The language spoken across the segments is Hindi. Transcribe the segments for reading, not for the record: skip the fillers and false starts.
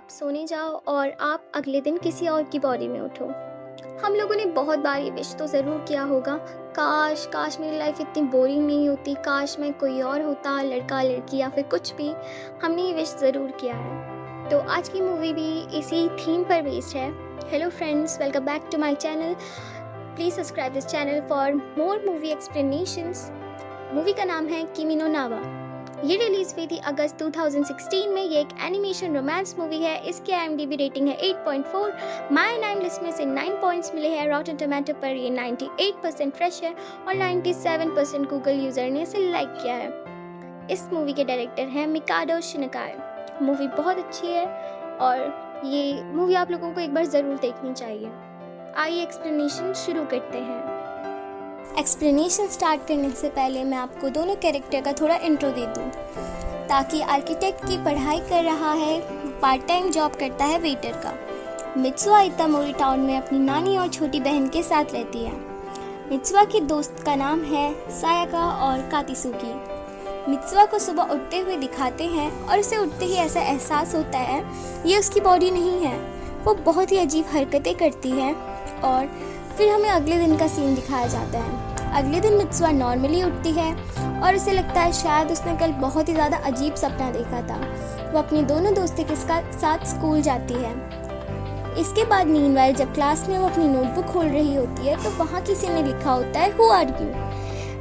आप सोने जाओ और आप अगले दिन किसी और की बॉडी में उठो। हम लोगों ने बहुत बार ये विश तो ज़रूर किया होगा, काश काश मेरी लाइफ इतनी बोरिंग नहीं होती, काश मैं कोई और होता, लड़का लड़की या फिर कुछ भी। हमने ये विश ज़रूर किया है। तो आज की मूवी भी इसी थीम पर बेस्ड है। Hello friends, welcome back to my channel. Please subscribe this channel for more movie explanations. Movie का नाम है किमी नो ना वा। ये रिलीज़ हुई थी अगस्त 2016 में। ये एक एनिमेशन रोमांस मूवी है। इसकी IMDb रेटिंग है 8.4। माय 9 लिस्ट में से 9 पॉइंट्स मिले हैं। रॉटन टोमेटो पर ये 98% फ्रेश है और 97% गूगल यूज़र ने इसे लाइक किया है। इस मूवी के डायरेक्टर हैं मिकाडो शिनकाई। मूवी बहुत अच्छी है और ये मूवी आप लोगों को एक बार ज़रूर देखनी चाहिए। आइए एक्सप्लेनेशन शुरू करते हैं। एक्सप्लेनेशन स्टार्ट करने से पहले मैं आपको दोनों कैरेक्टर का थोड़ा इंट्रो दे दूँ। ताकि आर्किटेक्ट की पढ़ाई कर रहा है, पार्ट टाइम जॉब करता है वेटर का। मित्सुआ इतामोरी टाउन में अपनी नानी और छोटी बहन के साथ रहती है। मित्सुआ के दोस्त का नाम है सायाका और कातिसुकी। मित्सुआ को सुबह उठते हुए दिखाते हैं और उसे उठते ही ऐसा एहसास होता है ये उसकी बॉडी नहीं है। वो बहुत ही अजीब हरकतें करती है और फिर हमें अगले दिन का सीन दिखाया जाता है। अगले दिन मित्सुआ नॉर्मली उठती है और उसे लगता है शायद उसने कल बहुत ही ज़्यादा अजीब सपना देखा था। वो अपनी दोनों दोस्तों के साथ स्कूल जाती है। इसके बाद मीनवाइल जब क्लास में वो अपनी नोटबुक खोल रही होती है तो वहाँ किसी ने लिखा होता है हु आर यू।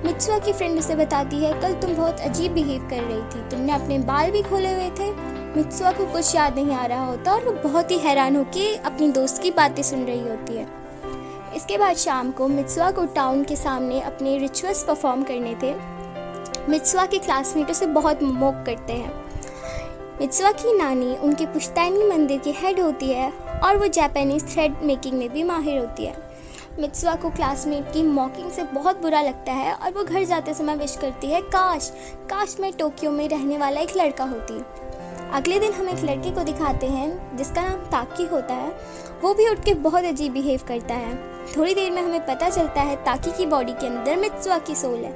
मित्सुआ की फ्रेंड उसे बताती है कल तुम बहुत अजीब बिहेव कर रही थी, तुमने अपने बाल भी खोले हुए थे। मित्सुआ को कुछ याद नहीं आ रहा होता और वो बहुत ही हैरान होकर अपनी दोस्त की बातें सुन रही होती है। इसके बाद शाम को मित्सुआ को टाउन के सामने अपने रिचुअल्स परफॉर्म करने थे। मित्सुआ के क्लासमेट उसे बहुत मोक करते हैं। मित्सुआ की नानी उनके पुश्तैनी मंदिर की हेड होती है और वो जापानीज थ्रेड मेकिंग में भी माहिर होती है। मित्सुआ को क्लासमेट की मॉकिंग से बहुत बुरा लगता है और वो घर जाते समय विश करती है काश काश मैं टोक्यो में रहने वाला एक लड़का होती। अगले दिन हम एक लड़के को दिखाते हैं जिसका नाम ताकी होता है। वो भी उठ के बहुत अजीब बिहेव करता है। थोड़ी देर में हमें पता चलता है ताकी की बॉडी के अंदर मित्सुआ की सोल है।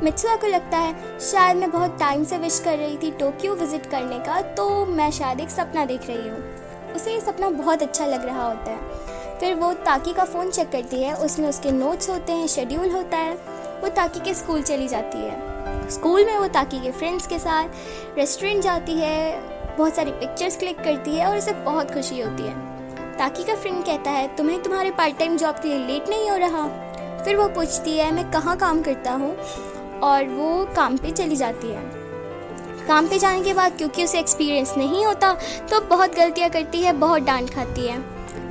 मित्सुआ को लगता है शायद मैं बहुत टाइम से विश कर रही थी टोक्यो विजिट करने का, तो मैं शायद एक सपना देख रही हूँ। उसे ये सपना बहुत अच्छा लग रहा होता है। फिर वो ताकी का फ़ोन चेक करती है, उसमें उसके नोट्स होते हैं, शेड्यूल होता है। वो ताकी के स्कूल चली जाती है। स्कूल में वो ताकी के फ्रेंड्स के साथ रेस्टोरेंट जाती है, बहुत सारी पिक्चर्स क्लिक करती है और उसे बहुत खुशी होती है। ताकी का फ्रेंड कहता है तुम्हें तुम्हारे पार्ट टाइम जॉब के लिए लेट नहीं हो रहा। फिर वो पूछती है मैं कहाँ काम करता हूँ और वो काम पे चली जाती है। काम पे जाने के बाद क्योंकि उसे एक्सपीरियंस नहीं होता तो बहुत गलतियाँ करती है, बहुत डांट खाती है।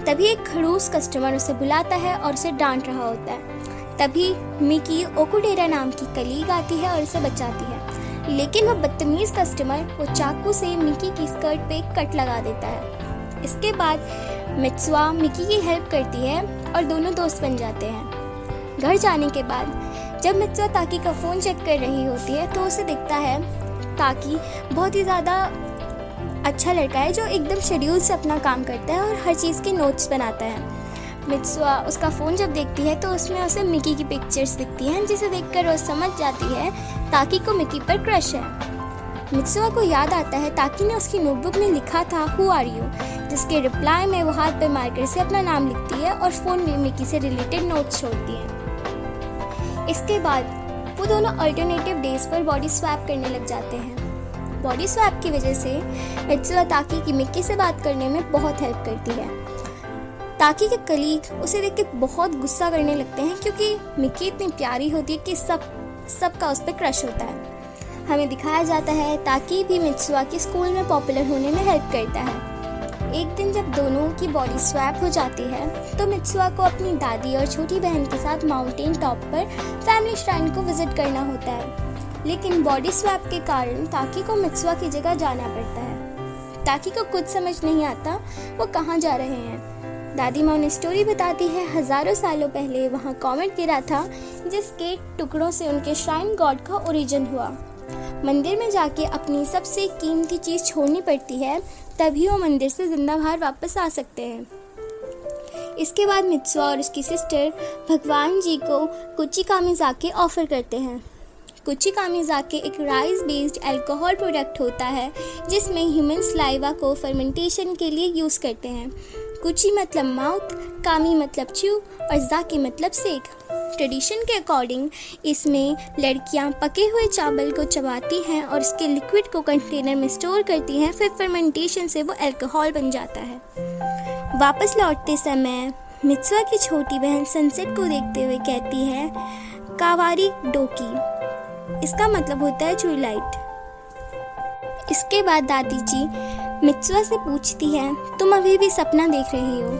तभी एक खड़ूस कस्टमर उसे बुलाता है और उसे डांट रहा होता है। तभी मिकी ओकुडेरा नाम की कलीग आती है और उसे बचाती है, लेकिन वो बदतमीज कस्टमर वो चाकू से मिकी की स्कर्ट पे कट लगा देता है। इसके बाद मित्सुआ मिकी की हेल्प करती है और दोनों दोस्त बन जाते हैं। घर जाने के बाद जब मित्सुआ ताकी का फ़ोन चेक कर रही होती है तो उसे दिखता है ताकी बहुत ही ज़्यादा अच्छा लड़का है जो एकदम शेड्यूल से अपना काम करता है और हर चीज़ के नोट्स बनाता है। मित्सुआ उसका फ़ोन जब देखती है तो उसमें उसे मिकी की पिक्चर्स दिखती हैं, जिसे देखकर वो समझ जाती है ताकी को मिकी पर क्रश है। मित्सुआ को याद आता है ताकी ने उसकी नोटबुक में लिखा था हु आर यू, जिसके रिप्लाई में वो हाथ पे मार्कर से अपना नाम लिखती है और फ़ोन में मिकी से रिलेटेड नोट्स छोड़ती है। इसके बाद वो दोनों अल्टरनेटिव डेज पर बॉडी स्वैप करने लग जाते हैं। बॉडी स्वैप की वजह से मित्सुआ ताकी की मिकी से बात करने में बहुत हेल्प करती है। ताकी के कलीग उसे देख के बहुत गुस्सा करने लगते हैं क्योंकि मिकी इतनी प्यारी होती है कि सबका उस पर क्रश होता है। हमें दिखाया जाता है ताकी भी मित्सुआ की स्कूल में पॉपुलर होने में हेल्प करता है। एक दिन जब दोनों की बॉडी स्वैप हो जाती है तो मित्सुआ को अपनी दादी और छोटी बहन के साथ माउंटेन टॉप पर फैमिली श्राइन को विजिट करना होता है, लेकिन बॉडी स्वैप के कारण ताकी को मित्सुआ की जगह जाना पड़ता है। ताकी को कुछ समझ नहीं आता वो कहाँ जा रहे हैं। दादी माँ उन्हें स्टोरी बताती है हज़ारों सालों पहले वहाँ कॉमेट गिरा था जिसके टुकड़ों से उनके श्राइन गॉड का ओरिजिन हुआ। मंदिर में जाके अपनी सबसे कीमती चीज़ छोड़नी पड़ती है, तभी वो मंदिर से जिंदा बाहर वापस आ सकते हैं। इसके बाद मित्सुआ और उसकी सिस्टर भगवान जी को कुचिकामी जाके ऑफर करते हैं। कुची कामिज़ाकी एक राइस बेस्ड अल्कोहल प्रोडक्ट होता है जिसमें ह्यूमन सलाइवा को फर्मेंटेशन के लिए यूज़ करते हैं। कुची मतलब माउथ, कामी मतलब च्यू और ज़ाकी मतलब सेक। ट्रेडिशन के अकॉर्डिंग इसमें लड़कियां पके हुए चावल को चबाती हैं और इसके लिक्विड को कंटेनर में स्टोर करती हैं, फिर फर्मेंटेशन से वो अल्कोहल बन जाता है। वापस लौटते समय मित्सुआ की छोटी बहन सनसेट को देखते हुए कहती है कावारी डोकी, इसका मतलब होता है ट्रू लाइट। इसके बाद दादी जी मित्सुआ से पूछती है तुम अभी भी सपना देख रही हो।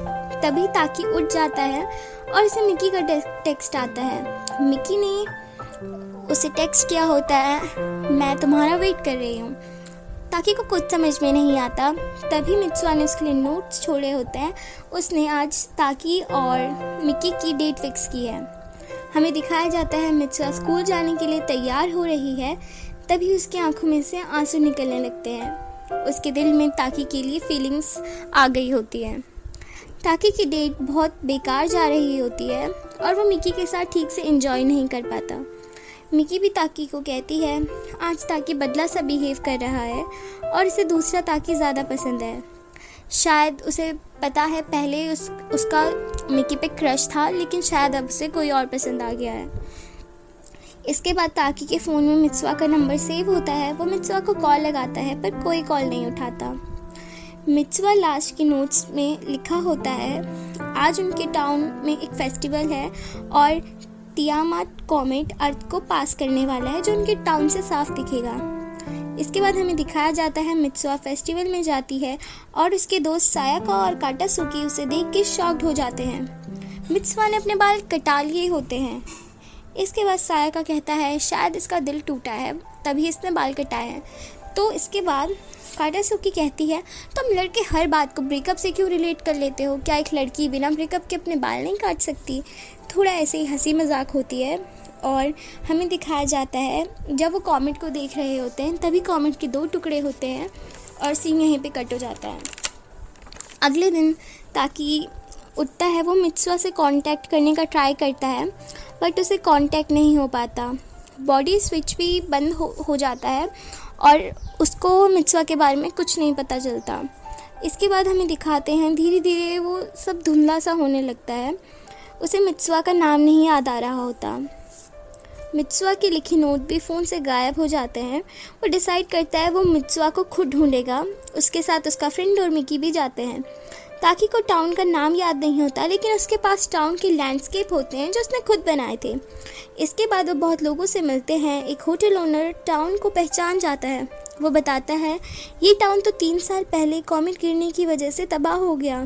तभी ताकी उठ जाता है और उसे मिकी का टेक्स्ट आता है। मिकी ने उसे टेक्स्ट किया होता है मैं तुम्हारा वेट कर रही हूँ। ताकी को कुछ समझ में नहीं आता। तभी मित्सुआ ने उसके लिए नोट्स छोड़े होते हैं। उसने आज ताकी और मिकी की डेट फिक्स की है। हमें दिखाया जाता है मित्सुआ स्कूल जाने के लिए तैयार हो रही है, तभी उसकी आंखों में से आंसू निकलने लगते हैं। उसके दिल में ताकी के लिए फीलिंग्स आ गई होती है। ताकी की डेट बहुत बेकार जा रही होती है और वो मिकी के साथ ठीक से एंजॉय नहीं कर पाता। मिकी भी ताकी को कहती है आज ताकी बदला सा बिहेव कर रहा है और इसे दूसरा ताकी ज़्यादा पसंद है। शायद उसे पता है पहले उसका मिकी पे क्रश था, लेकिन शायद अब उसे कोई और पसंद आ गया है। इसके बाद ताकी के फ़ोन में मित्सुआ का नंबर सेव होता है। वो मित्सुआ को कॉल लगाता है पर कोई कॉल नहीं उठाता। मित्सुआ लास्ट के नोट्स में लिखा होता है आज उनके टाउन में एक फेस्टिवल है और तियामाट कॉमेट अर्थ को पास करने वाला है जो उनके टाउन से साफ दिखेगा। इसके बाद हमें दिखाया जाता है मित्सुआ फेस्टिवल में जाती है और उसके दोस्त सायाका और काटासुकी उसे देख के शॉक्ड हो जाते हैं। मित्सुआ ने अपने बाल कटा लिए होते हैं। इसके बाद सायाका कहता है शायद इसका दिल टूटा है तभी इसने बाल कटाए हैं। तो इसके बाद काटासुकी कहती है तुम लड़के हर बात को ब्रेकअप से क्यों रिलेट कर लेते हो, क्या एक लड़की बिना ब्रेकअप के अपने बाल नहीं काट सकती। थोड़ा ऐसे ही हंसी मजाक होती है और हमें दिखाया जाता है जब वो कॉमेट को देख रहे होते हैं तभी कॉमेट के 2 टुकड़े होते हैं और सीन यहीं पे कट हो जाता है। अगले दिन ताकि उठता है, वो मित्सुआ से कांटेक्ट करने का ट्राई करता है बट उसे कांटेक्ट नहीं हो पाता। बॉडी स्विच भी बंद हो जाता है और उसको मित्सुआ के बारे में कुछ नहीं पता चलता। इसके बाद हमें दिखाते हैं धीरे धीरे वो सब धुंधला सा होने लगता है। उसे मित्सुआ का नाम नहीं याद आ रहा होता। मित्सुआ की लिखी नोट भी फ़ोन से गायब हो जाते हैं। वो डिसाइड करता है वो मित्सुआ को खुद ढूंढेगा। उसके साथ उसका फ्रेंड और मिकी भी जाते हैं। ताकि को टाउन का नाम याद नहीं होता लेकिन उसके पास टाउन के लैंडस्केप होते हैं जो उसने खुद बनाए थे। इसके बाद वो बहुत लोगों से मिलते हैं। एक होटल ओनर टाउन को पहचान जाता है। वो बताता है ये टाउन तो 3 साल पहले कॉमेट गिरने की वजह से तबाह हो गया।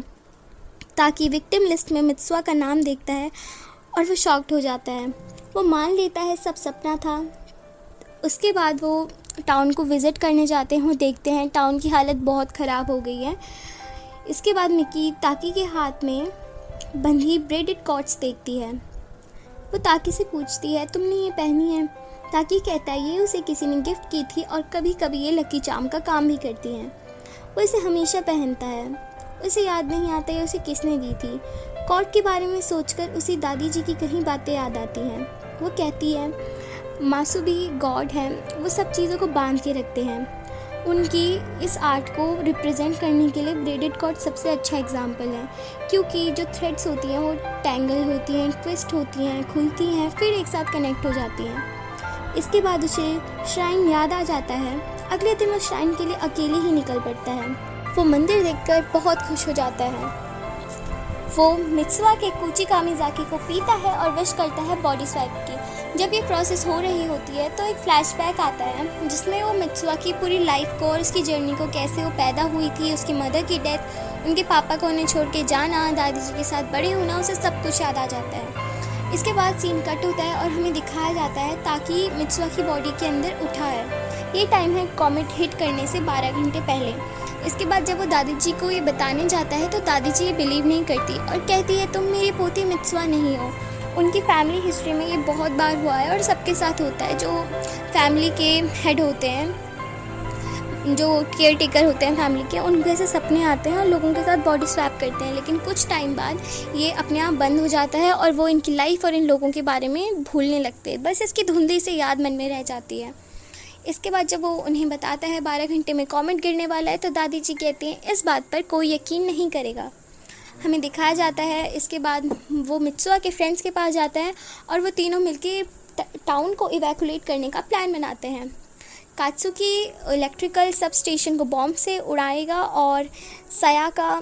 ताकि विक्टिम लिस्ट में मित्सुआ का नाम देखता है और वो शॉक्ड हो जाता है। वो मान लेता है सब सपना था। उसके बाद वो टाउन को विज़िट करने जाते हैं। वो देखते हैं टाउन की हालत बहुत ख़राब हो गई है। इसके बाद मिकी ताकी के हाथ में बंधी ब्रेडेड कॉर्ड्स देखती है। वो ताकी से पूछती है तुमने ये पहनी है। ताकी कहता है ये उसे किसी ने गिफ्ट की थी और कभी कभी ये लकी चार्म का काम भी करती हैं। वो इसे हमेशा पहनता है। उसे याद नहीं आता है उसे किसने दी थी। कॉर्ड के बारे में सोचकर उसी दादी जी की कई बातें याद आती हैं। वो कहती है मासुबी गॉड हैं, वो सब चीज़ों को बांध के रखते हैं। उनकी इस आर्ट को रिप्रेजेंट करने के लिए ब्रेडेड कॉर्ड सबसे अच्छा एग्जाम्पल है, क्योंकि जो थ्रेड्स होती हैं वो टैंगल होती हैं, ट्विस्ट होती हैं, खुलती हैं, फिर एक साथ कनेक्ट हो जाती हैं। इसके बाद उसे श्राइन याद आ जाता है। अगले दिन वो श्राइन के लिए अकेले ही निकल पड़ता है। वो मंदिर देखकर बहुत खुश हो जाता है। वो मित्सुआ के कुची कामिज़ाकी को पीता है और विश करता है बॉडी स्वैप की। जब ये प्रोसेस हो रही होती है तो एक फ्लैशबैक आता है जिसमें वो मित्सुआ की पूरी लाइफ को और उसकी जर्नी को, कैसे वो पैदा हुई थी, उसकी मदर की डेथ, उनके पापा को उन्हें छोड़ के जाना, दादी जी के साथ बड़े होना, उसे सब कुछ याद आ जाता है। इसके बाद सीन कट होता है और हमें दिखाया जाता है ताकि मित्सुआ की बॉडी के अंदर उठा है। ये टाइम है कॉमेट हिट करने से 12 घंटे पहले। इसके बाद जब वो दादी जी को ये बताने जाता है तो दादी जी ये बिलीव नहीं करती और कहती है तुम मेरी पोती मित्सुआ नहीं हो। उनकी फैमिली हिस्ट्री में ये बहुत बार हुआ है और सबके साथ होता है जो फैमिली के हेड होते हैं। जो केयर टेकर होते हैं फैमिली के, उनके ऐसे सपने आते हैं और लोगों के साथ बॉडी स्वैप करते हैं, लेकिन कुछ टाइम बाद ये अपने आप बंद हो जाता है और वो इनकी लाइफ और इन लोगों के बारे में भूलने लगते हैं। बस इसकी धुंधली से याद मन में रह जाती है। इसके बाद जब वो उन्हें बताता है 12 घंटे में कॉमेट गिरने वाला है, तो दादी जी कहती हैं इस बात पर कोई यकीन नहीं करेगा। हमें दिखाया जाता है इसके बाद वो मित्सुआ के फ्रेंड्स के पास जाता है और वो तीनों मिलके टाउन को इवैक्यूएट करने का प्लान बनाते हैं। कात्सुकी इलेक्ट्रिकल सब स्टेशन को बॉम्ब से उड़ाएगा और सायाका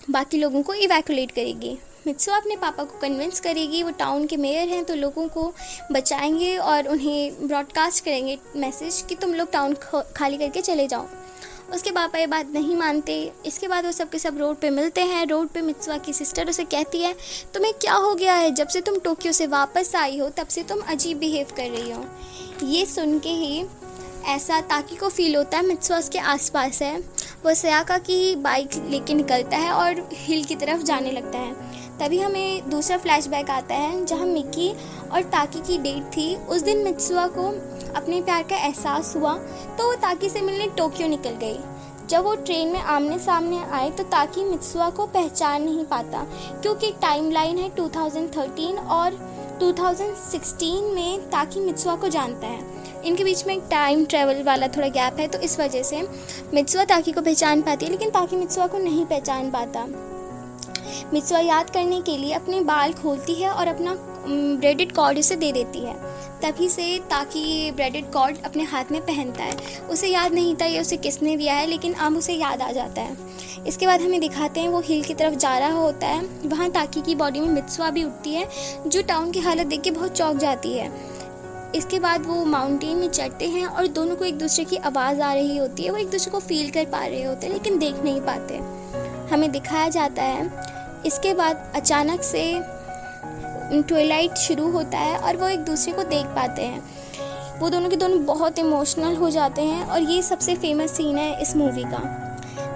बाकी लोगों को इवैक्यूएट करेगी। मित्सुआ अपने पापा को कन्विंस करेगी, वो टाउन के मेयर हैं तो लोगों को बचाएंगे और उन्हें ब्रॉडकास्ट करेंगे मैसेज कि तुम लोग टाउन खाली करके चले जाओ। उसके पापा ये बात नहीं मानते। इसके बाद वो सब के सब रोड पे मिलते हैं। रोड पे मित्सुआ की सिस्टर उसे कहती है तुम्हें क्या हो गया है, जब से तुम टोक्यो से वापस आई हो तब से तुम अजीब बिहेव कर रही हो। ये सुन के ही ऐसा ताकी को फील होता है मित्सुआ उसके आसपास है। वो सयाका की बाइक लेके निकलता है और हिल की तरफ जाने लगता है। तभी हमें दूसरा फ्लैशबैक आता है जहाँ मिकी और ताकी की डेट थी। उस दिन मित्सुआ को अपने प्यार का एहसास हुआ तो वो ताकी से मिलने टोक्यो निकल गई। जब वो ट्रेन में आमने सामने आए तो ताकी मित्सुआ को पहचान नहीं पाता, क्योंकि टाइमलाइन है 2013 और 2016 में ताकी मित्सुआ को जानता है। इनके बीच में एक टाइम ट्रैवल वाला थोड़ा गैप है, तो इस वजह से मित्सुआ ताकी को पहचान पाती है, लेकिन ताकी मित्सुआ को नहीं पहचान पाता। मित्सुआ याद करने के लिए अपने बाल खोलती है और अपना ब्रेडेड कॉर्ड उसे दे देती है। तभी से ताकि ये ब्रेडेड कॉर्ड अपने हाथ में पहनता है। उसे याद नहीं था ये उसे किसने दिया है, लेकिन अब उसे याद आ जाता है। इसके बाद हमें दिखाते हैं वो हिल की तरफ जा रहा होता है। वहाँ ताकी की बॉडी में मित्सुआ भी उठती है, जो टाउन की हालत देख के बहुत चौंक जाती है। इसके बाद वो माउंटेन में चढ़ते हैं और दोनों को एक दूसरे की आवाज़ आ रही होती है। वो एक दूसरे को फील कर पा रहे होते हैं, लेकिन देख नहीं पाते। हमें दिखाया जाता है इसके बाद अचानक से ट्विलाइट शुरू होता है और वो एक दूसरे को देख पाते हैं। वो दोनों के दोनों बहुत इमोशनल हो जाते हैं और ये सबसे फेमस सीन है इस मूवी का।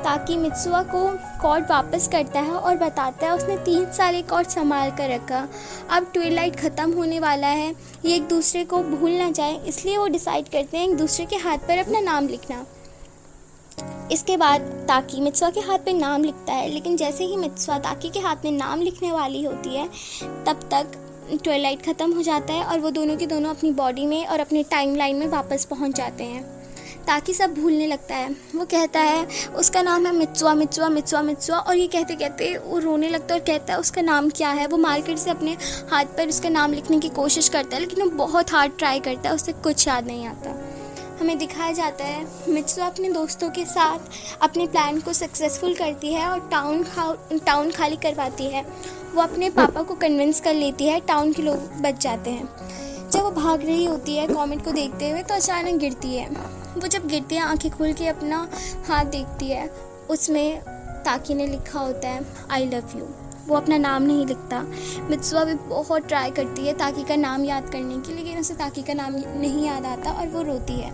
ताकि मित्सुआ को कॉर्ड वापस करता है और बताता है उसने 3 साल एक कॉर्ड संभाल कर रखा। अब ट्विलाइट ख़त्म होने वाला है, ये एक दूसरे को भूल ना जाए, इसलिए वो डिसाइड करते हैं एक दूसरे के हाथ पर अपना नाम लिखना। इसके बाद ताकी मित्सुआ के हाथ पे नाम लिखता है, लेकिन जैसे ही मित्सुआ ताकी के हाथ में नाम लिखने वाली होती है तब तक ट्विलाइट ख़त्म हो जाता है और वो दोनों के दोनों अपनी बॉडी में और अपने टाइमलाइन में वापस पहुंच जाते हैं। ताकि सब भूलने लगता है। वो कहता है उसका नाम है मित्सुआ मित्सुआ मित्सुआ मित्सुआ, और ये कहते कहते वो रोने लगता है और कहता है उसका नाम क्या है। वो मार्केट से अपने हाथ पर उसका नाम लिखने की कोशिश करता है, लेकिन वो बहुत हार्ड ट्राई करता है, उसे कुछ याद नहीं आता। हमें दिखाया जाता है मित्सुआ अपने दोस्तों के साथ अपने प्लान को सक्सेसफुल करती है और टाउन खाली करवाती है। वो अपने पापा को कन्विंस कर लेती है, टाउन के लोग बच जाते हैं। जब वो भाग रही होती है कॉमेट को देखते हुए तो अचानक गिरती है। वो जब गिरती है आंखें खोल के अपना हाथ देखती है, उसमें ताकी ने लिखा होता है आई लव यू। वो अपना नाम नहीं लिखता। मित्सुआ भी बहुत ट्राई करती है ताकी का नाम याद करने की, लेकिन उसे ताकी का नाम नहीं याद आता और वो रोती है।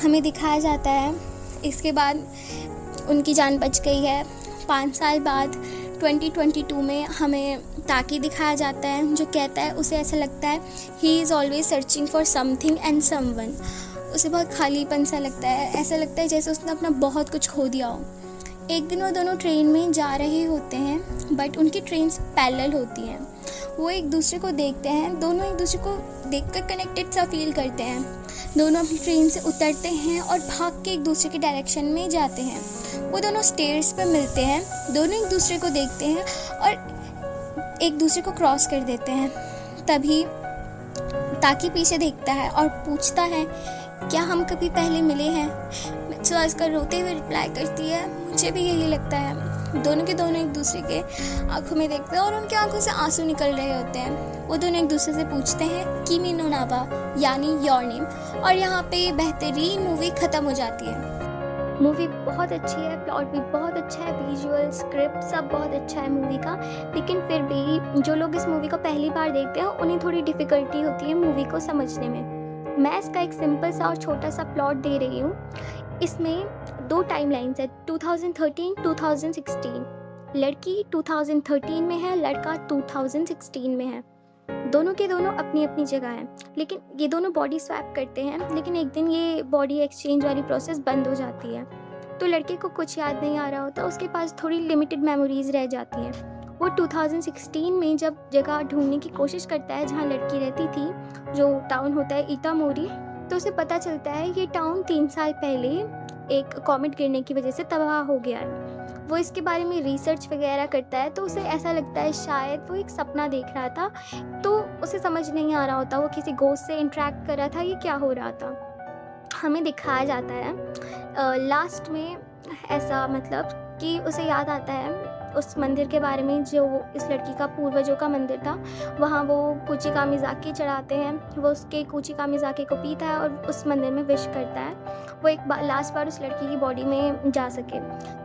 हमें दिखाया जाता है इसके बाद उनकी जान बच गई है। 5 साल बाद 2022 में हमें ताकी दिखाया जाता है, जो कहता है उसे ऐसा लगता है he is always searching for something and someone. उसे बहुत खालीपन सा लगता है, ऐसा लगता है जैसे उसने अपना बहुत कुछ खो दिया हो। एक दिन वो दोनों ट्रेन में जा रहे होते हैं, बट उनकी ट्रेन पैरेलल होती हैं। वो एक दूसरे को देखते हैं, दोनों एक दूसरे को देखकर कनेक्टेड सा फील करते हैं। दोनों अपनी ट्रेन से उतरते हैं और भाग के एक दूसरे के डायरेक्शन में जाते हैं। वो दोनों स्टेयर्स पर मिलते हैं, दोनों एक दूसरे को देखते हैं और एक दूसरे को क्रॉस कर देते हैं। तभी ताकी पीछे देखता है और पूछता है क्या हम कभी पहले मिले हैं। मित्सुआ इसका रोते हुए रिप्लाई करती है मुझे भी यही लगता है। दोनों के दोनों एक दूसरे के आंखों में देखते हैं और उनके आंखों से आंसू निकल रहे होते हैं। वो दोनों एक दूसरे से पूछते हैं किमी नो नावा यानी योर नेम, और यहाँ पे बेहतरीन मूवी ख़त्म हो जाती है। मूवी बहुत अच्छी है, प्लॉट भी बहुत अच्छा है, विजुअल स्क्रिप्ट सब बहुत अच्छा है मूवी का, लेकिन फिर भी जो लोग इस मूवी को पहली बार देखते हैं उन्हें थोड़ी डिफ़िकल्टी होती है मूवी को समझने में। मैं इसका एक सिंपल सा और छोटा सा प्लॉट दे रही हूँ। इसमें 2 टाइमलाइंस है, 2013 2016। लड़की 2013 में है, लड़का 2016 में है। दोनों के दोनों अपनी अपनी जगह हैं, लेकिन ये दोनों बॉडी स्वैप करते हैं, लेकिन एक दिन ये बॉडी एक्सचेंज वाली प्रोसेस बंद हो जाती है। तो लड़के को कुछ याद नहीं आ रहा होता, उसके पास थोड़ी लिमिटेड मेमोरीज रह जाती हैं। वो 2016 में जब जगह ढूंढने की कोशिश करता है जहाँ लड़की रहती थी, जो टाउन होता है इटामोरी, तो उसे पता चलता है ये टाउन 3 साल पहले एक कॉमेट गिरने की वजह से तबाह हो गया है। वो इसके बारे में रिसर्च वगैरह करता है, तो उसे ऐसा लगता है शायद वो एक सपना देख रहा था, तो उसे समझ नहीं आ रहा होता वो किसी गोस्ट से इंटरेक्ट कर रहा था, ये क्या हो रहा था। हमें दिखाया जाता है लास्ट में ऐसा, मतलब कि उसे याद आता है उस मंदिर के बारे में जो इस लड़की का पूर्वजों का मंदिर था। वहाँ वो कूची कामिज़ाकी चढ़ाते हैं, वो उसके कूची कामिज़ाकी को पीता है और उस मंदिर में विश करता है वो एक बार लास्ट बार उस लड़की की बॉडी में जा सके।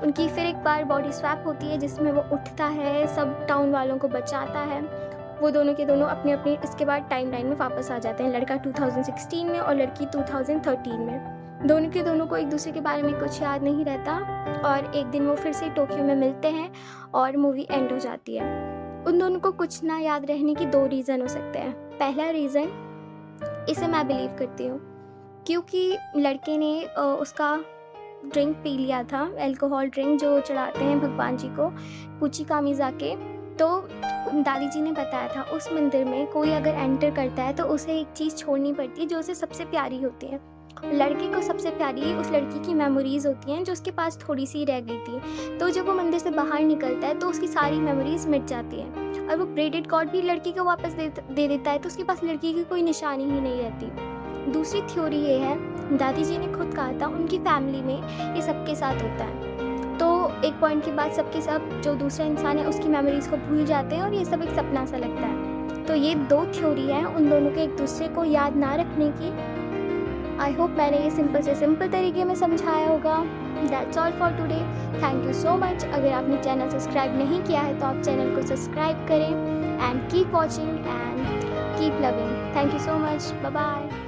उनकी फिर एक बार बॉडी स्वैप होती है जिसमें वो उठता है, सब टाउन वालों को बचाता है। वो दोनों के दोनों अपनी अपनी इसके बाद टाइम लाइन में वापस आ जाते हैं, लड़का 2016 में और लड़की 2013 में। दोनों के दोनों को एक दूसरे के बारे में कुछ याद नहीं रहता और एक दिन वो फिर से टोक्यो में मिलते हैं और मूवी एंड हो जाती है। उन दोनों को कुछ ना याद रहने की 2 रीज़न हो सकते हैं। पहला रीज़न, इसे मैं बिलीव करती हूँ, क्योंकि लड़के ने उसका ड्रिंक पी लिया था, अल्कोहल ड्रिंक जो चढ़ाते हैं भगवान जी को, कुची कामिज़ाकी। तो दादी जी ने बताया था उस मंदिर में कोई अगर एंटर करता है तो उसे एक चीज़ छोड़नी पड़ती है जो उसे सबसे प्यारी होती है। लड़के को सबसे प्यारी उस लड़की की मेमोरीज़ होती हैं जो उसके पास थोड़ी सी रह गई थी। तो जब वो मंदिर से बाहर निकलता है तो उसकी सारी मेमोरीज़ मिट जाती हैं और वो ब्रेडेड कॉर्ड भी लड़की को वापस दे देता है, तो उसके पास लड़की की कोई निशानी ही नहीं रहती। दूसरी थ्योरी ये है, दादी जी ने खुद कहा था उनकी फैमिली में ये सबके साथ होता है। तो एक पॉइंट के बाद सबके सब जो दूसरा इंसान है उसकी मेमोरीज़ को भूल जाते हैं और ये सब एक सपना सा लगता है। तो ये 2 थ्योरी हैं उन दोनों के एक दूसरे को याद ना रखने की। आई होप मैंने ये सिंपल से सिंपल तरीके में समझाया होगा। That's all for today. Thank you so much. अगर आपने चैनल सब्सक्राइब नहीं किया है तो आप चैनल को सब्सक्राइब करें and keep watching and keep loving. Thank you so much. Bye bye.